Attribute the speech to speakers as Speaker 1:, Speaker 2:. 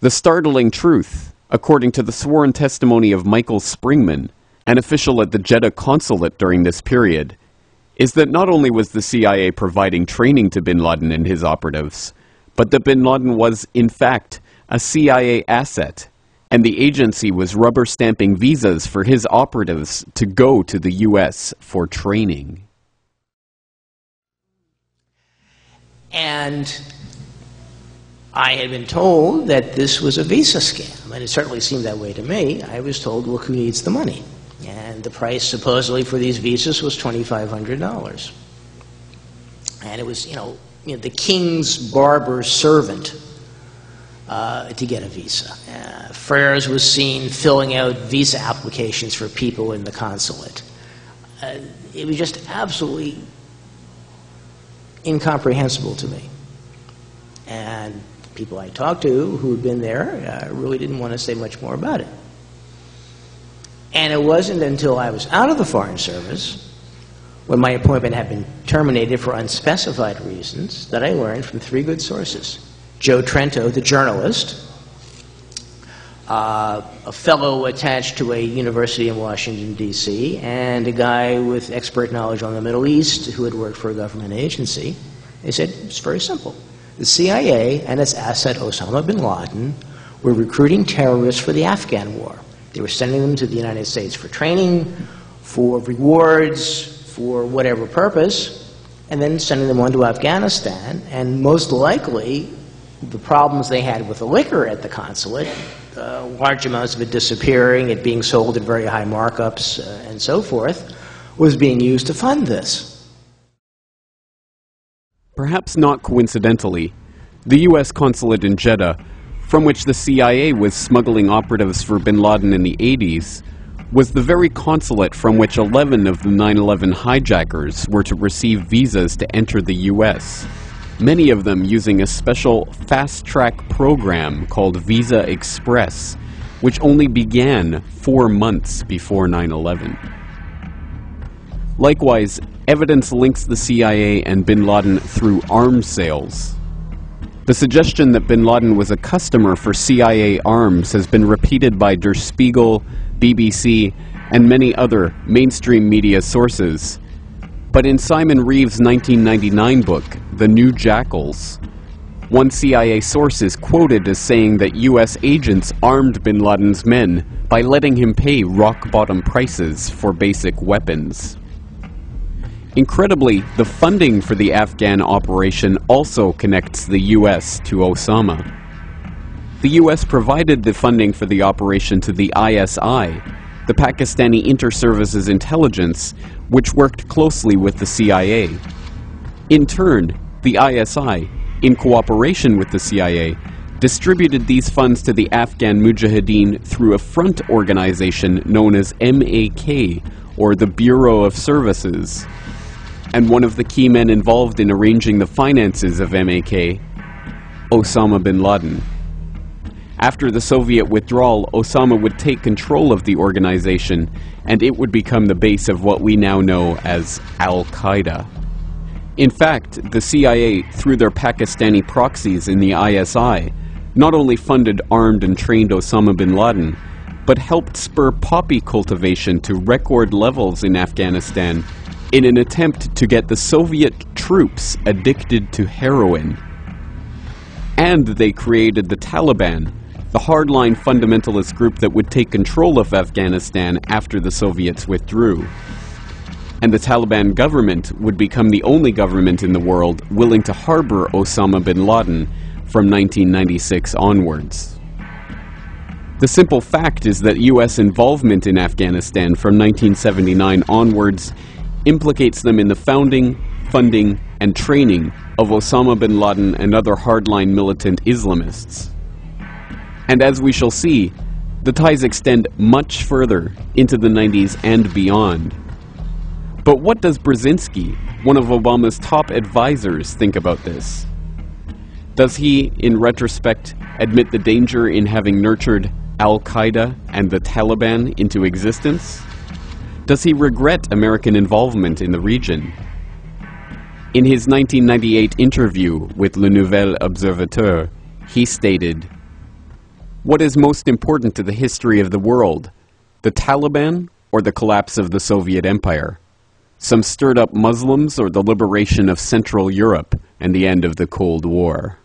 Speaker 1: The startling truth, according to the sworn testimony of Michael Springman, an official at the Jeddah consulate during this period, is that not only was the CIA providing training to bin Laden and his operatives, but that bin Laden was, in fact, a CIA asset, and the agency was rubber stamping visas for his operatives to go to the US for training.
Speaker 2: And I had been told that this was a visa scam, and it certainly seemed that way to me. I was told, look who needs the money. And the price supposedly for these visas was $2,500. And it was, the king's barber's servant to get a visa. Freres was seen filling out visa applications for people in the consulate. It was just absolutely incomprehensible to me. And people I talked to who had been there really didn't want to say much more about it. And it wasn't until I was out of the Foreign Service, when my appointment had been terminated for unspecified reasons, that I learned from three good sources. Joe Trento, the journalist, a fellow attached to a university in Washington, D.C., and a guy with expert knowledge on the Middle East who had worked for a government agency. They said, it's very simple. The CIA and its asset Osama Bin Laden were recruiting terrorists for the Afghan war. They were sending them to the United States for training, for rewards, for whatever purpose, and then sending them on to Afghanistan. And most likely, the problems they had with the liquor at the consulate, large amounts of it disappearing, it being sold at very high markups, and so forth, was being used to fund this.
Speaker 1: Perhaps not coincidentally, the U.S. consulate in Jeddah, from which the CIA was smuggling operatives for bin Laden in the 80s, was the very consulate from which 11 of the 9/11 hijackers were to receive visas to enter the U.S., many of them using a special fast-track program called Visa Express, which only began 4 months before 9/11. Likewise, evidence links the CIA and bin Laden through arms sales. The suggestion that bin Laden was a customer for CIA arms has been repeated by Der Spiegel, BBC, and many other mainstream media sources. But in Simon Reeve's 1999 book, The New Jackals, one CIA source is quoted as saying that US agents armed bin Laden's men by letting him pay rock-bottom prices for basic weapons. Incredibly, the funding for the Afghan operation also connects the US to Osama. The US provided the funding for the operation to the ISI, the Pakistani Inter-Services Intelligence, which worked closely with the CIA. In turn, the ISI, in cooperation with the CIA, distributed these funds to the Afghan Mujahideen through a front organization known as MAK, or the Bureau of Services. And one of the key men involved in arranging the finances of MAK, Osama bin Laden. After the Soviet withdrawal, Osama would take control of the organization, and it would become the base of what we now know as Al-Qaeda. In fact, the CIA, through their Pakistani proxies in the ISI, not only funded armed and trained Osama bin Laden, but helped spur poppy cultivation to record levels in Afghanistan in an attempt to get the Soviet troops addicted to heroin. And they created the Taliban, the hardline fundamentalist group that would take control of Afghanistan after the Soviets withdrew. And the Taliban government would become the only government in the world willing to harbor Osama bin Laden from 1996 onwards. The simple fact is that US involvement in Afghanistan from 1979 onwards implicates them in the founding, funding, and training of Osama bin Laden and other hardline militant Islamists. And as we shall see, the ties extend much further into the 90s and beyond. But what does Brzezinski, one of Obama's top advisors, think about this? Does he, in retrospect, admit the danger in having nurtured Al-Qaeda and the Taliban into existence? Does he regret American involvement in the region? In his 1998 interview with Le Nouvel Observateur, he stated, What is most important to the history of the world? The Taliban or the collapse of the Soviet Empire? Some stirred up Muslims or the liberation of Central Europe and the end of the Cold War?